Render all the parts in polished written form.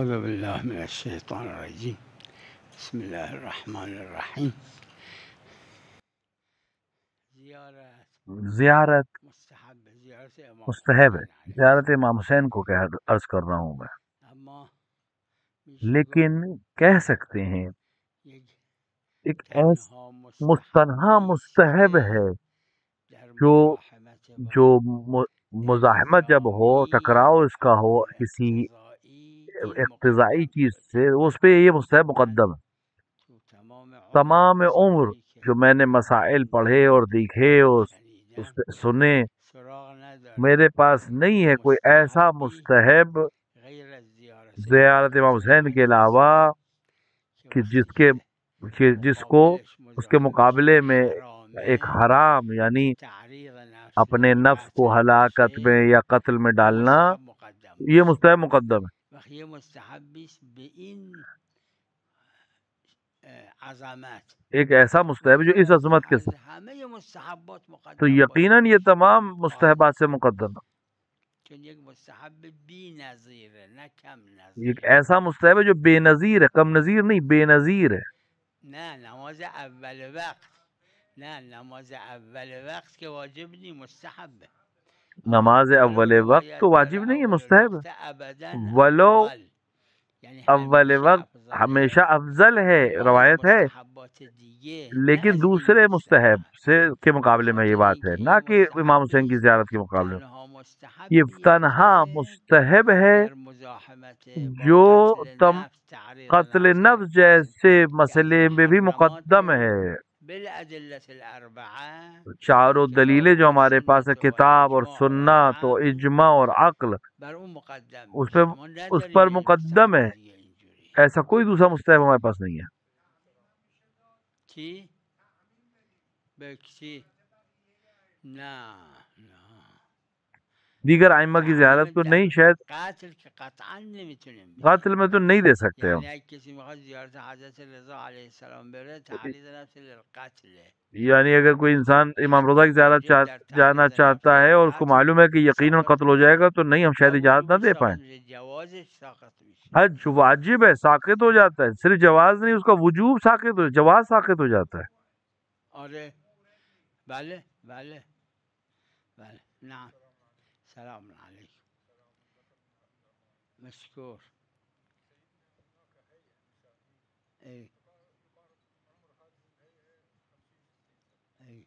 أعوذ بالله من الشيطان الرجيم بسم الله الرحمن الرحیم. زیارت مستحب مستحب ہے، زیارت امام حسین کو عرض کر رہا ہوں میں، اما لیکن کہہ سکتے ہیں ایک تنها تنہا مستحبی مستحب ہے در جو مزاحمت با جو مزاحمت جب ہو، ٹکراؤ اس کا ہو کسی الاقتضائی این اقتضائی مقدم چیز سے، اس پہ یہ مستحب مقدم ہے. تو تمام عمر تمام عمر مسائلی که جو میں نے مسائل پڑھے اور دیکھے اور اس شنیدم پہ سنے، سراغ ندارم میرے پاس نہیں ہے کوئی ایسا مستحبی مستحب غیر از زیارت زیارت امام امام حسین کے حسین علاوہ که کہ وقتی که جس کو مقابلش اس کے مزاحمش مقابلے یک میں ایک حرامه حرام یعنی تعریض نفس اپنے به نفس کو قتل ہلاکت میں باشه یا قتل میں یه ڈالنا، مستحب مقدم یہ باشه مستحب مقدم وقتی یه مستحبی است به این عظمت ہے. ایک ایسا مستحب جو اس عظمت کے از ساتھ، همه مستحبات تو مقدم باشه یقیناً یہ تمام مستحبات سے مقدم ہے. چون یک مستحب بی نظیره نه کم ایک نظیر ایسا مستحب ہے جو بے نظیر ہے، کم نظیر نہیں، بے نظیر ہے. نه نماز اول وقت نه نماز اول وقت که واجب نی مستحبه نماز ولو اول وقت روایت تو داره واجب نہیں ہے، اول مستحب الوقت ہے. ابدا ولو افضل یعنی اول همیشه وقت افضله ہمیشہ افضل ہے، اما از روایت ہے، مستحبات دیگه نه لیکن از این دوسرے مستحب مستحب سے کے به مقابلے میں یہ خاطر بات ہے، اینکه نہ این کہ امام حسین مستحبی کی زیارت کے مقابلے میں. تنها یہ مستحبیه تنہا که مستحب ہے در مزاحمت با جو قتل نفس تعریض قتل نفس به نفس قتل جیسے که از مسئلے میں بھی محرمات مقدم ہے. بالادلة الاربعه چاروں کتاب دلیلیں جو و ہمارے پاس ہے، سنت و کتاب اور اجماع و سنت و عقل اجماع اور عقل، بر اون مقدم اس پہ میشه ما اس پر نداریم یک مقدم مستحب ہے. دیگه اینجوری ایسا کوئی دوسرا مستحب ہمارے پاس نہیں ہے. چی؟ بکچی؟ نه نه دیگر ائمہ کی زیارت تحریم کو در نہیں، شاید قتل که قطعا نمیتونیم بگیم قاتل میں تو نہیں دے سکتے ہم. یعنی اگه کسی میخواد زیارت حضرت رضا علیه السلام بره تعریض نفس للقتله یعنی اگر کوئی انسان امام رضا کی زیارت واجب در جانا تعریض نفس چاہتا ہے اور اس کو للقتل معلوم ہے کہ یقیناً ساقط قتل ہو جائے میشه گا، تو نہیں، ہم نه شاید اجازت نہ وجوبش دے ساقط پائیں. میشه جوازش ساقط میشه حج واجب ہے، ساقط ہو جاتا ہے، صرف جواز نہیں، اس کا وجوب ساقط ہو، جواز ساقط ہو جاتا ہے. آره بله بله بله نعم سلام علیکم مشکور ای ای ای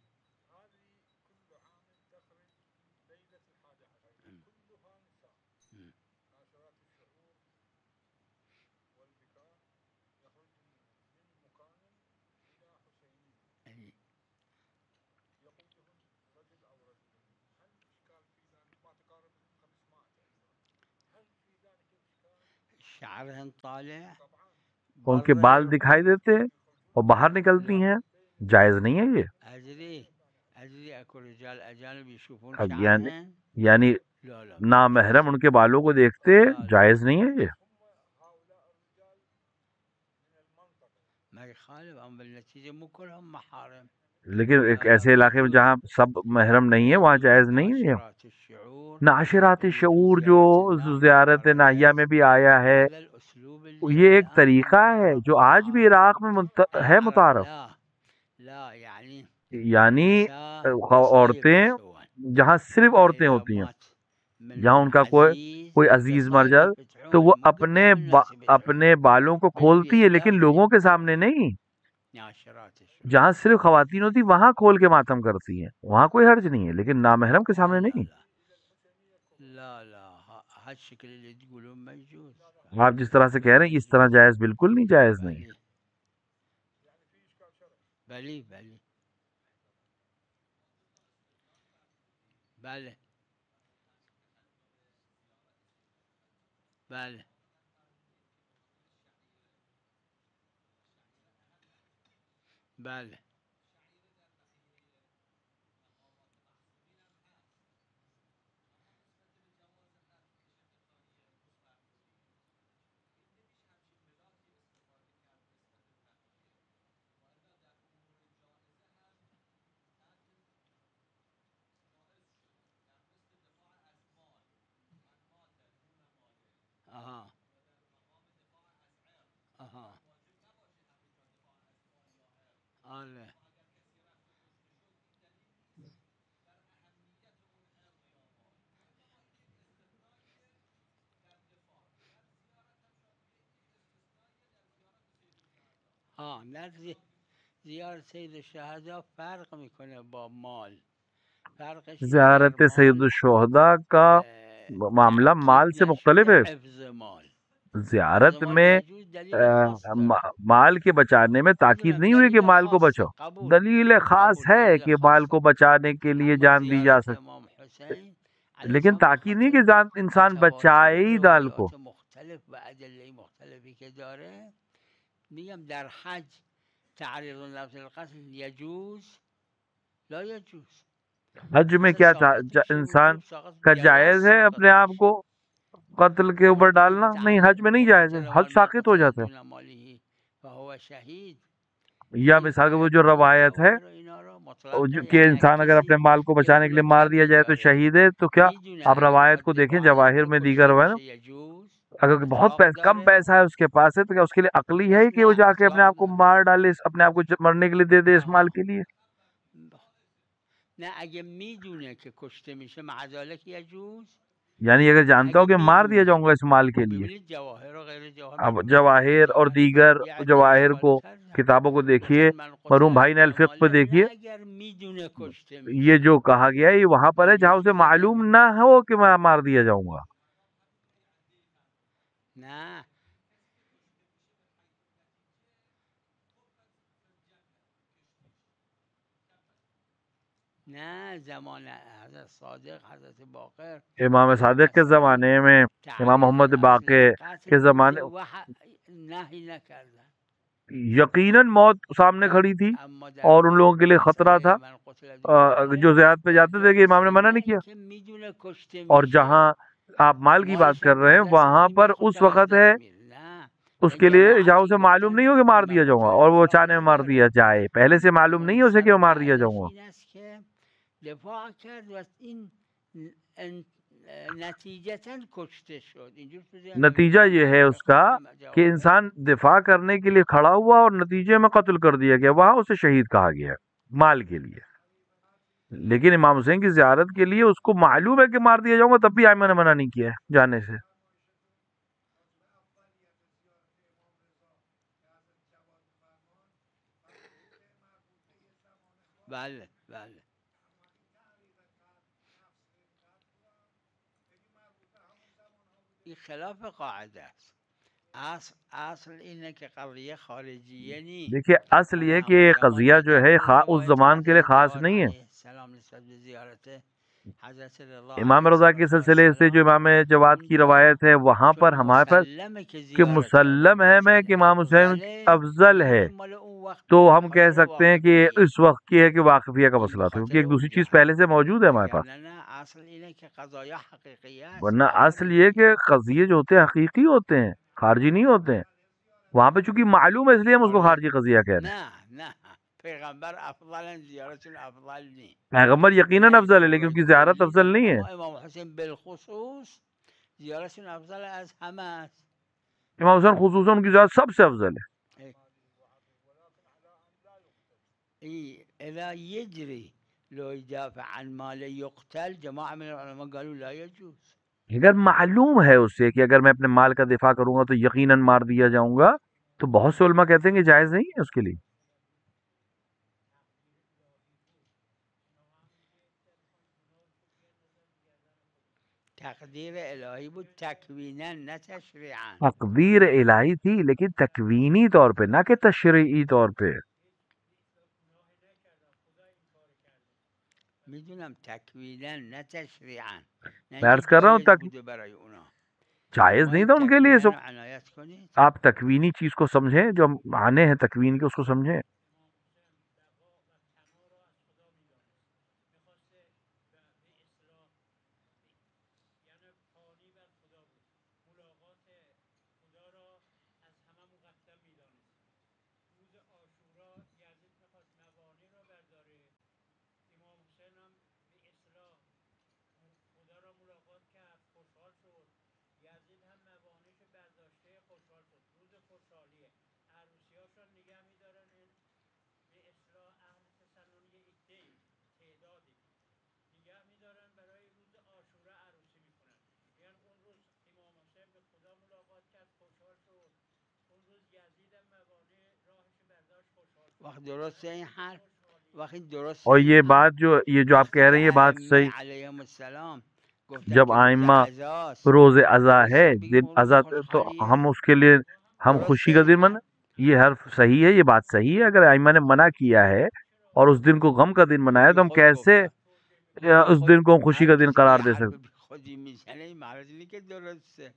شعرهن طالع ان کے بره بال دکھائی يركض دیتے ہیں اور باہر نکلتی لا ہیں، جائز نہیں ہے یہ. ادري اكو رجال اجانب يشوفون یعنی شعرهن یعنی لا لا نامحرم ان کے بالوں کو دیکھتے، لا لا جائز نہیں ہے یہ. ما يخالف ام بالنتيجه مو كلهم محارم لیکن ایک لا لا ایسے علاقے میں يجوز جہاں سب محرم نہیں ہے، وہاں جائز نہیں ہے یہ. ناشرات الشعور ناشرات يعني في شعور جو زيارة الناقة زیارت ناحیہ میں وردت بھی آیا ہے، على الأسلوب یہ اللي ایک الآن هم طریقہ ہے العرب جو آج بھی عراق میں العرب متعارف. لا لا يعني یعنی النساء عورتیں يستيقظون جہاں صرف عورتیں فإذا ہوتی ہیں، مات جہاں منهم ان کا کوئی عزيز کوئی عزیز مر انتصاب جائے تو يفتحون وہ مو قدام الناس يفتحون اپنے بالوں کو کھولتی ہے، لیکن بالداخل لوگوں کے سامنے نہیں. ناشرات جہاں الشعور صرف خواتین ہوتی وہاں کھول کے ماتم کرتی ہیں، وہاں کوئی حرج نہیں ہے، لیکن نامحرم کے لا سامنے لا نہیں. لا لا لا هالشكل اللي تقولون ما يجوز آپ جس طرح سے کہہ رہے ہیں اس طرح جائز بالکل نہیں، جائز نہیں. بلي بلي بلي بله بله بله آها بله. در زیارت سید الشهدا فرق میکنه با مال. فرقش اینه در زیارت سید مال الشہداء کا معاملہ مال تأکید سے مختلف نشده ہے. حفظ مال. حفظ زیارت مال میں یجوز دلیل خاص داره. مال کے بچانے میں تاکید میدونم نہیں ہوئی کہ دلیل مال کو خاصه. بچاؤ. قبول دلیل خاص قبول ہے دلیل کہ مال خاصه. کو بچانے کے لیے اما جان دی جا زیارت سکتی، امام حسین علیه لیکن السلام به تاکید نہیں خاطر کہ انسان متواتر بچائے ہی مال کو. روایات مختلف و ادله مختلفی که داره، میگم در حج تعرض النفس للقتل یجوز لا یجوز. حج میں مثل کیا ساقط انسان شروط ساقط کا جواز جائز ہے ساقط اپنے آپ میشه. کو قتل کے اوپر اما ڈالنا؟ نہیں، حج میں نہیں جائز ہے، حج قتل من ساقط ہو قتل جاتا دون ماله فهو شهید. ہے. یا این مثال کے وہ آیت جو و روایت ہے جواهر و اینا رو مطلق کہ یعنی اگه انسان اگر کسی اپنے مال کو یه بچانے کے پول لیے مار دیا کمی جائے تو داره، شہید ہے، تو کیا میدونه آپ اگه روایت بخواد کو دیکھیں، دفاع جواہر نکنه میں دیگر کشته ہے نا، بشه یجوز اگر بہت اطلاق کم داره. پیسہ ہے اس کے پاس ہے تو کیا اس کے لیے عقلی ہے پس کہ وہ نه جا کے اپنے اطلاق آپ کو نداره. مار ڈالے، اپنے آپ کو مرنے کے لیے دے دے اس مال کے لیے؟ نه اگه میدونه که کشته میشه معذالک یجوز. یعنی اگر جانتا ہو اگه کہ مار دیا میدونه جاؤں گا اس مال کے لیے. ببینید جواهر و غیر جواهر اب معلومه که در جواہر اور زیارت دیگر یه عده جواہر اشکال کو کردن. کتابوں کو دیکھیے، گفتن من مرحوم قتل بھائی نے دون الفقہ پہ ماله، دیکھیے، نه اگر میدونه کشته یہ میشه جو کہا گیا ہے یہ وہاں پر ہے جہاں اسے یجوز یا معلوم نه. نہ ہو کہ میں مار دیا جاؤں گا. نه نه زمان حضرت صادق حضرت باقر امام این صادق کے مسئله زمانے میں، امام تعریض محمد نفس باقر للقتل کے زمانے، بوده و نهی نکردن. یقیناً موت سامنے کھڑی تھی اما در اور ان لوگوں کے لیے خطرہ تھا. مسئله من قتل دون ماله جو زیارت پہ جاتے تھے کہ امام نے جایزه، منع نه نہیں کیا. اینکه میدونه کشته اور جہاں میشه آپ مال کی بات مالش کر هم رہے از ہیں دستش وہاں پر نمیره، اس خودش هم از وقت ہے دست میره. نه اس کے این لیے جہاں جماعتی اسے که معلوم گفتن نہیں ہو کہ مار من دیا جاؤں گا، قتل اور وہ دون چاہنے ماله مار دیا نداره. جائے، پہلے سے معلوم نہیں ہے اسے کہ سر وہ مار دیا جاؤں بعدش گا. این است که دفاع کرد و این نتیجتا کشته شد. اینجور تو ذهنتون نتیجہ باشه، یہ من ہے عرض اس کا کنم همه کہ جواهر انسان دفاع کرنے کے لیے کھڑا ہوا اور نتیجے میں قتل کر دیا گیا، وہاں اسے شہید کہا گیا مال کے لیے. لیکن امام حسین کی زیارت کے لیے اس کو معلوم ہے کہ مار دیا جاؤں گا، تب بھی آئمہ نے منع نہیں کیا ہے جانے سے. بله بله این خلاف قاعده است. اصل اینه که قضیه خارجیه نی. دیکھیے اصل یہ کہ اون یہ زمان قضیہ جو دیدم ہے تو اس روایت زمان کے لیے حضرت خاص جواد نہیں ہے. علیه السلام نسبت به زیارت حضرت رضا امام علیه رضا کے سلسلے سے جو امام جواد کی روایت ہے وہاں پر چون ہمارے پاس مسلمه که کہ زیارت مسلم امام ہے میں حسین کہ امام حسین افضله، افضل این ہے، همین مال اون وقت تو بود به ہم کہہ خاطر سکتے ہیں کہ واقفیه. اس وقت کی ہے کہ واقفیہ کا این مسئلہ به تھا، کیونکہ خاطر ایک دوسری اون چیز جهت، پہلے سے موجود ہے ہمارے پاس. وگرنه نه اصل اینه که قضایا حقیقیه است، ورنہ نه اصل یہ خارجیه. کہ قضیے جو ہوتے ہیں حقیقی ہوتے ہیں، خارجی نہیں ہوتے ہیں. وہاں پہ چونکہ معلوم ہے اس لیے ہم اس کو آره خارجی قضیہ کہہ رہے ہیں. نه پیغمبر افضل، زیارتشون افضل نی. پیغمبر یقیناً نه افضل ہے اینکه لیکن ان روایت کی زیارت کلی افضل داره، نہیں ہے. اما امام حسین بالخصوص زیارتشون افضل از همه است. امام حسین خصوصاً ان کی زیارت سب سے افضل ہے. اذا يجري لو يدافع عن مال يقتل، جماعة من العلماء قالوا لا يجوز. اگر معلوم ہے اس سے کہ اگر میں اپنے مال کا دفاع کروں گا تو یقیناً مار دیا جاؤں گا، تو بہت سے علماء کہتے ہیں کہ جائز نہیں ہے اس کے لیے. تقدیر الهی بود تکوینا نه تشریعا. تقدیر الہی تھی لیکن تکوینی طور پہ، نہ کہ تشریعی طور پہ. میدونم تکوینا نه تشریعا، نه میں اینکه عرض کر رہا ہوں جایز بوده برای اونا. جائز شما نہیں این تھا ان کے لیے. تکوینا رو عنایت کنید. آپ تکوینی چیز کو سمجھیں، جو معنی ہیں تکوین کے اس کو سمجھیں. وقت درسته این حرف وقتی درسته اور این یہ حرف بات جو آپ وقتی کہہ که رہے ہیں یہ بات ائمه صحیح. علیهم السلام گفتن جب که روز آئمہ عزاست روز عزا ہے درسته بگیم دن اون روز عزا تو خوشحالیه ہم اس کے لیے ہم درسته خوشی کا این دن حرف یہ حرف صحیح ہے, یہ بات صحیح ہے. اگر آئمہ نے منع کیا ہے اور اس دن کو غم کا دن منایا تو ہم بی خود کیسے گفتن بی اس خود دن کو ہم خوشی هر کا دن کسی قرار که دے حرف سکتے؟ بی خودی میزنه این معنی اینه که درسته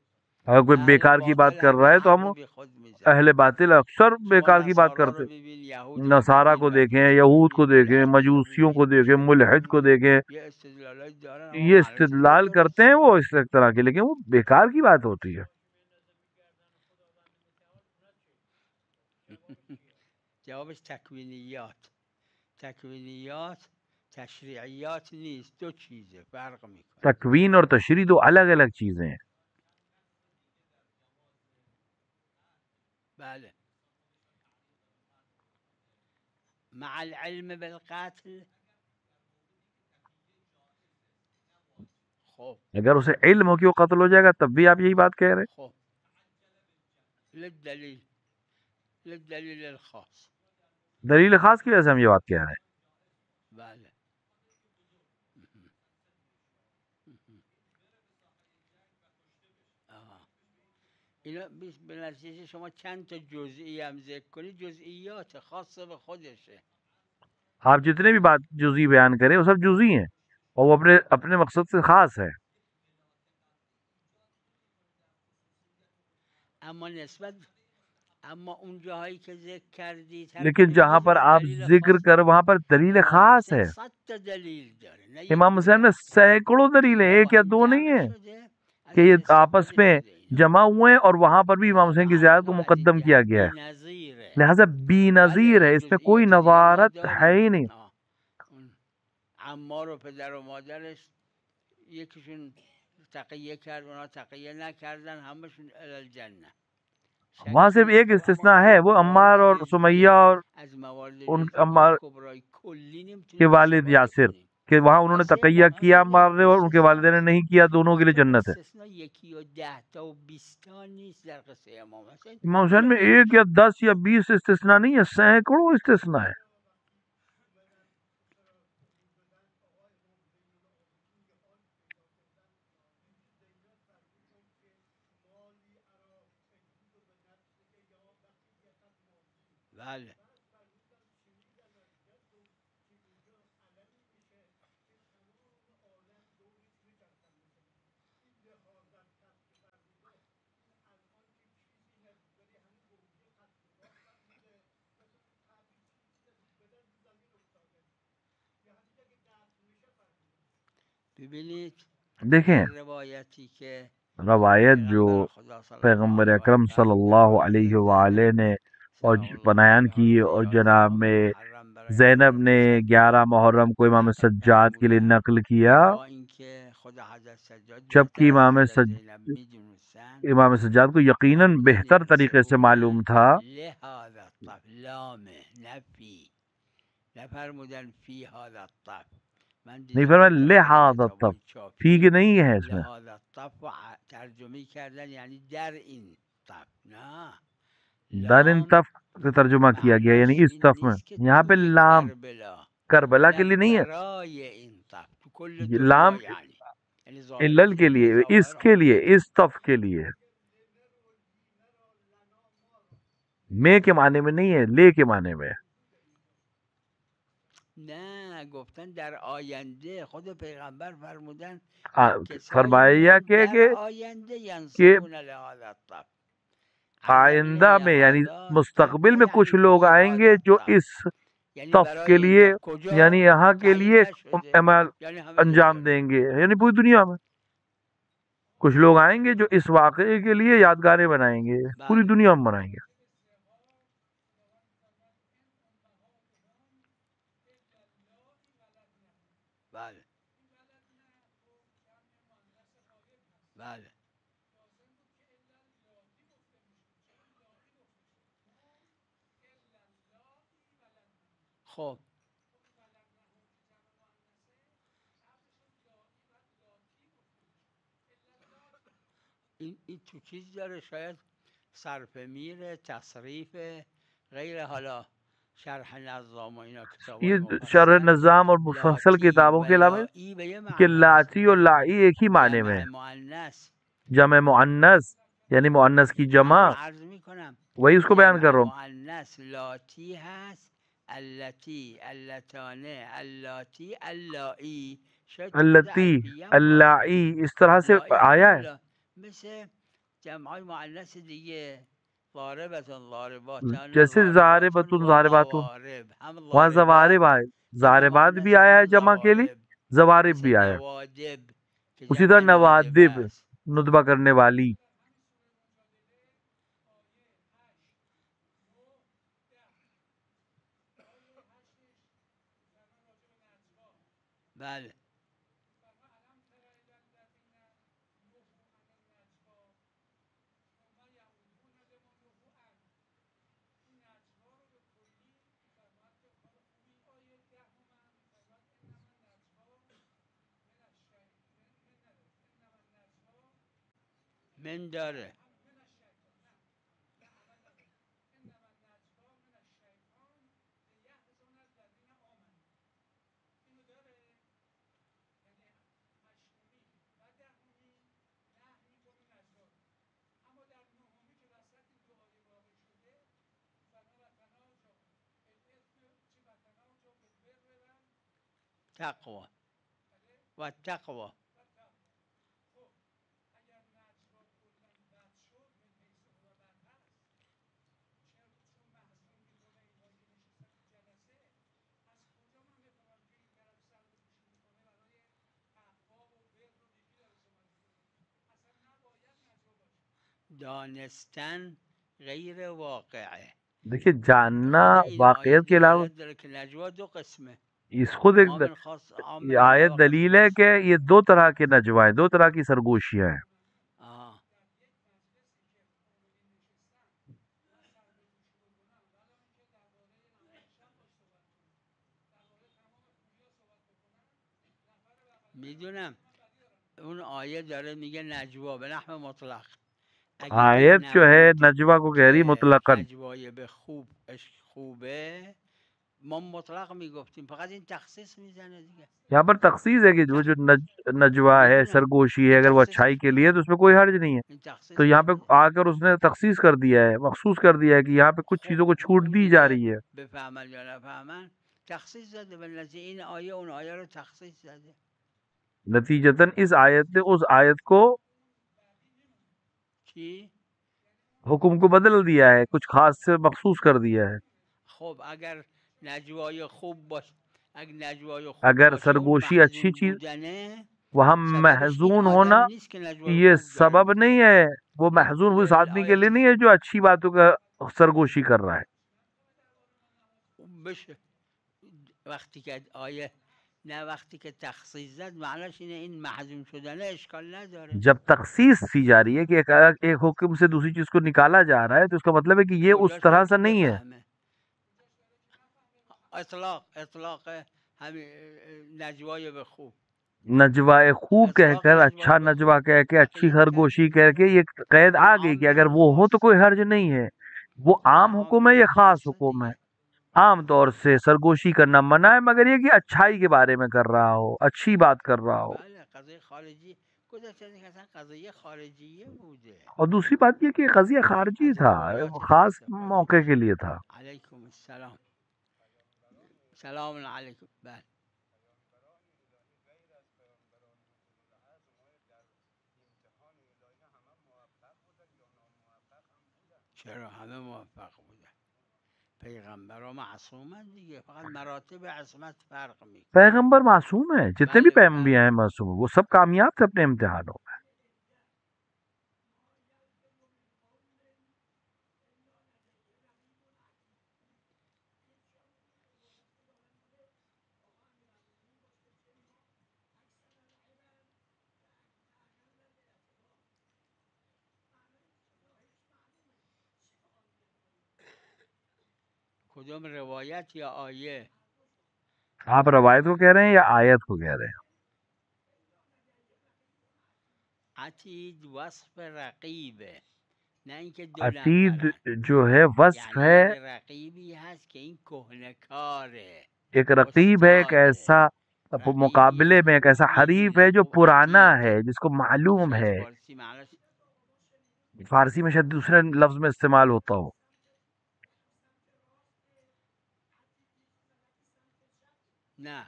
اگر کوئی اهل بیکار کی بات باطل کر رہا همه ہے تو حرف ہم بی خود میزنن اہل باطل اکثر شما بیکار کی بات نصارا کرتے. رو ببین یهود رو نصارہ ببین کو دیکھیں, مجوسی رو یہود کو ببین دیکھیں, ملحدین رو مجوسیوں کو ببین دیکھیں, ملحد کو دیکھیں, یه استدلالایی دارن یہ آقا معنیش اینه که استدلال کرتے ہیں درسته وہ اس طرح کے, لیکن وہ بیکار کی بات ہوتی ہے. جوابش تکوینیات تشریعیات نیست دو چیزه فرق میکنه تکوین اور تشریح دو الگ الگ چیزیں ہیں. بله مع العلم بالقتل خب اگر اسے علم ہو کہ وہ قتل ہو جائے گا تب بھی آپ یہی بات کہہ رہے ہیں. خب للدلیل الخاص دلیل خاص کی وجہ سے ہم یہ بات کہہ رہے ہیں. بله آها. اینا به نتیجه شما چند تا جزئی هم ذکر کنید جزئیات خاصه به خودشه آپ جتنے بھی بات جزئی بیان کریں وہ سب جزئی ہیں اور وہ اپنے اپنے مقصد سے خاص ہے. اما اون جاهایی که ذکر کردید هر لیکن کدوم جہاں یه پر دونه آپ دلیل ذکر خاص کر داره وہاں پر دلیل امام خاص حسین ہے. 100 تا دلیل داره نه امام یکی حسین دو میں نفر سینکڑوں دلیل ہیں, اینا ایک با یا هم دو نہیں جمع ہیں شده کہ از یہ آپس استفاده میں شده اینا جمع ہوئے ہیں اور وہاں پر بھی امام حسین کی زیارت کو اینا از این مقدم کیا جهت گیا ہے. بی‌نظیره لہذا بی بله نظیر ہے, یه اس میں کوئی جزئیات دیگه ما نظارت ہے داریم ہی نہیں. اون عمار و پدر و مادرش یکیشون تقیه کرد اونا تقیه نکردن همشون الی الجنه وہاں شکی صرف نیست ایک استثناء ہے, وہ عمار موارد اور جزئیه سمیہ اور از موارد ان جزئیه عمار کبرای کلی کے نمیتونیم والد استفاده یاسر کنیم کہ وہاں انہوں نے واسه تقیہ امام کیا حسین مارنے اور ان کے استثناء والدین نے نہیں کیا, دونوں کے لیے آخه جنت ہے. استثناء یکی و 10 تا و 20 تا نیست در قصه امام حسین امام حسین میں جز ایک یا 10 یا 20 استثناء نہیں ہے, سینکڑوں استثناء ہے. بله ببینید دیکھیں در روایتی که روایت جو پیغمبر خدا صلی پیغمبر الله اکرم علیه و صلی آله اللہ در علیہ زندان وآلہ نے اور سلام الله بیان علیها کی, روز اور 11 جناب میں محرم برای زینب حضرت نے سجاد 11 محرم کو امام نقل سجاد کے لیے فرمودن نقل کیا, با اینکه خود حضرت سجاد جبکہ بهتر از حضرت زینب میدونستن امام سجاد کو یقیناً فرمودن بہتر طریقے سے معلوم یحسبون تھا. لهذا الطف لامه نفی نفرمودن فی هذا الطف من نہیں دیدم فرمایا حتی بعضی لہذا کتابای تب, ٹھیک چاپی نہیں ہے اس میں, لهذا الطف ترجمه کردن یعنی در این طف نه در ان لام تف کا ترجمہ کیا گیا یعنی معناش اس این تف میں, نیست که یہاں پہ توی لام کربلا کربلا کے نه لیے نہیں ہے, برای این طف تو کل لام دنیا یعنی علل ظاهرش کے اینه که لیے, اس ظواهر کے لیے, اس تف کے لیے, میں کے معنی میں نہیں ہے, لے کے معنی میں. نه گفتن در آینده خود پیغمبر فرمودن آ- یک کسایی فرمایا میان در آینده کہ ینصبون لهذا الطف عرضم اینه آئندہ میں یعنی لهذا مستقبل طف میں کچھ یعنی لوگ فی آئیں گے هذا جو الطف اس یعنی تف برای کے این لیے طف یعنی کجا یہاں کے تعیین لیے نشده عمل یعنی همه انجام دنیا دیں گے, یعنی پوری دنیا میں کچھ لوگ آئیں گے جو اس واقعے کے لیے یادگاریں بنائیں گے, پوری بله دنیا میں بنائیں گے. بله بله خب این تو چیز داره شاید صرف میره، تصریف غیر، حالا شرح نظام و اینا کتابای یہ شرح مفصل. نظام اور مفصل لاتی کتابوں و کے علاوہ لائی به یه کہ معناست، لاتی اور لائی ایک ہی معنی میں جمع ہے، مؤنث. جمع مؤنث یعنی مؤنث کی جمع، همون عرض میکنم وہی اس کو بیان کر جمع رہا ہوں. مؤنث لاتی هست، اللتی، اللتانه، اللاتی، اللائی. شاید تو خود التی الفیه هم باشه، اللائی اس طرح سے لائی آیا همون ہے. مثل جمعای مؤنث دیگه، ضاربتون، ضارباتان، جیسے ضارباتون زاربتون و زارباتون، ضوارب. هم وہاں ضاربات زوارب آئے، جمع زاربات بھی مؤنث، آیا ہے هم جمع کے لیے، ضوارب. زوارب مثل بھی آیا ہے. نوادب که اسی طرح جمع نادبه نوادب است. ندبہ کرنے والی. بله. من داره. تقوا و تقوا. دانستن غیر واقعه. دیکھیے به جاننا خود این آیه واقعیت کے علاوہ دلالت داره که نجوا دو قسمه، اس خود ایک عامل خاص، عامل یہ اعلی آیت و خاص دلیل ہے خاص. کہ یہ دو طرح کے نجوہ ہیں، دو طرح کی سرگوشیاں ہیں. آه. میدونم اون آیه داره میگه نجوا به نحو مطلق. اگه این آیت جو ہے نبود نجوہ کو کہہ رہی که مطلقاً. نجوای به خوب عشق خوبه، ما مطلق میگفتیم، فقط این تخصیص میزنه دیگه. یہاں پر تخصیص ہے کہ جو جو نجوہ ہے، میدونم سرگوشی ہے، این اگر وہ تخصیصش اچھائی کے میزنه، لیے تو اس میں کوئی حرج نہیں ہے. این تو تخصیص یہاں پہ میزنه. آ کر اس نے تخصیص کر دیا ہے، مخصوص کر دیا ہے کہ یہاں پہ کچھ خب چیزوں کو چھوٹ اون دی جا دیگه رہی ہے. بفهمن یا نفهمن تخصیص زده، به نظر این آیه اون آیه رو تخصیص زده. نتیجتاً اس آیت نے اس آیت کو چی؟ حکم کو بدل دیا ہے، کچھ خاص سے مخصوص کر دیا ہے. خب اگر نجوای خوب باشه، اگر نجوای خوب اگر باشه اون سرگوشی اچھی محزون چیز، بودنه وہاں سببش این محزون آدم ہونا نیست که نجوای یہ خوب داره سبب میگه. نہیں ہے، وہ محزون اس آدمی کے لیے نہیں ہے جو اچھی باتوں کا سرگوشی کر رہا ہے. بشه وقتی که آیه، نه وقتی که تخصیص زد معناش اینه این محزون شدنه اشکال نداره. جب تخصیص کی جا رہی ہے کہ ایک حکم سے دوسری چیز کو نکالا جا رہا ہے تو اس کا مطلب ہے کہ یہ اس کجاش طرح داره سے که نہیں ہے. بفهمه. اطلاق همین نجوای به خوب، نجوہ خوب کہہ اطلاق کر، نجوای اچھا به نجوہ خوب کہہ کے، اچھی تقیید خرگوشی کردیم. کہہ کے یہ قید این آ گئی کہ اگر عام وہ ہو تو خاص، کوئی حرج نہیں ہے. وہ این عام حکم ہے، عام یہ خاص خاص حکم ہے. دیگه. عام طور سے سرگوشی کرنا منع ہے، مگر یہ کہ اچھائی کے بارے میں کر رہا ہو، اچھی بات کر رہا ہو. بله قضیه خارجی گذاشته که اصلا قضیه خارجیه بوده، اور دوسری بات یہ کہ قضیہ خارجی از تھا، روایاتش خاص استفاده موقع میشه. کے لیے تھا. علیکم السلام. سلام علیکم. بله. چرا همه موفق بوده، پیغمبرها معصومن دیگه، فقط مراتب عصمت فرق میکنه. پیغمبر معصوم ہیں، جتنے بھی بله پیغمبر بله. ہیں معصوم ہیں، وہ سب کامیاب تھے اپنے امتحانوں میں. کدوم روایت یا آیه؟ آپ روایت کو کہہ رہے ہیں یا آیت کو کہہ رہے ہیں؟ عتید وصف رقیبه، نه اینکه دو عتید نفرن، جو ہے وصف یعنی ہے، یه رقیبی هست که این کهنکاره، ایک رقیب ہے، ایک ایسا مقابلے میں ایک ایسا حریف ہے جو پرانا ہے، جس کو معلوم ہے. فارسی معناش فارسی میں شاید دوسرے لفظ میں استعمال ہوتا ہو. نه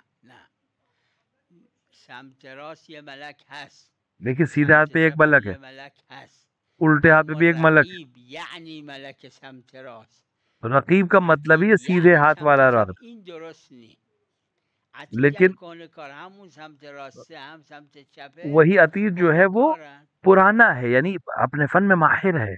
سمت راست یه ملک هست، دیکھیے سیدھے ہاتھ پہ ایک ملک ہے، یه ملک هست، الٹے ہاتھ پہ بھی ایک ملک ہے. رقیب یعنی ملک سمت راست، رقیب کا مطلب ہی ہے سیدھے ہاتھ والا راست. این درست نہیں. عتید لیکن یعنی کهنکار، همون سمت راسته هم سمت چپه، وہی عتید جو ہے وہ پرانا ہے، یعنی اپنے فن میں ماہر ہے.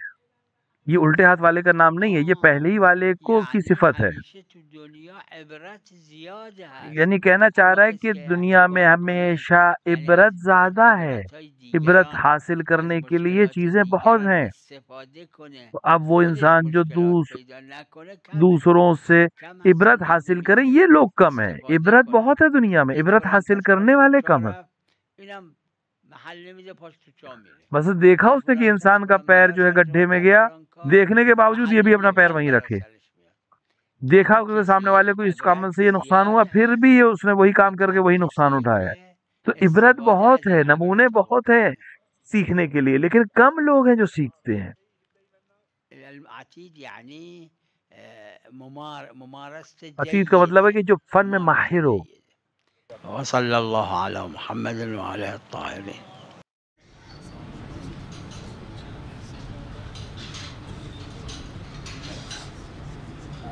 یہ الٹے ہاتھ والے کا نام نہیں ہے، یہ پہلے ہی والے کو کی صفت ہے. ہمیشه تو دنیا عبرت زیاد ہے، یعنی کہنا چاہ رہا ہے کہ دنیا میں ہمیشہ عبرت زیادہ ہے، عبرت حاصل کرنے کے لیے چیزیں بہت ہیں. اب وہ انسان جو دوسروں سے عبرت حاصل کرے یہ لوگ کم ہیں. عبرت بہت ہے دنیا میں، عبرت حاصل کرنے والے کم ہیں. بس دیکھا اس نے کہ انسان کا پیر جو ہے گڈھے میں گیا، دیکھنے کے باوجود یہ بھی اپنا پیر وہیں رکھے. دیکھا کہ سامنے والے کو اس کام سے یہ نقصان ہوا، پھر بھی اس نے وہی کام کر کے وہی نقصان اٹھایا. تو عبرت بہت ہے، نمونے بہت ہیں سیکھنے کے لیے، لیکن کم لوگ ہیں جو سیکھتے ہیں. عتید کا مطلب ہے کہ جو فن میں ماہر ہو. وصلی اللہ علی محمد وعلی الطاہرین.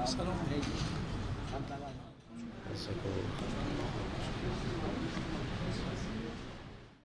السلام علیکم.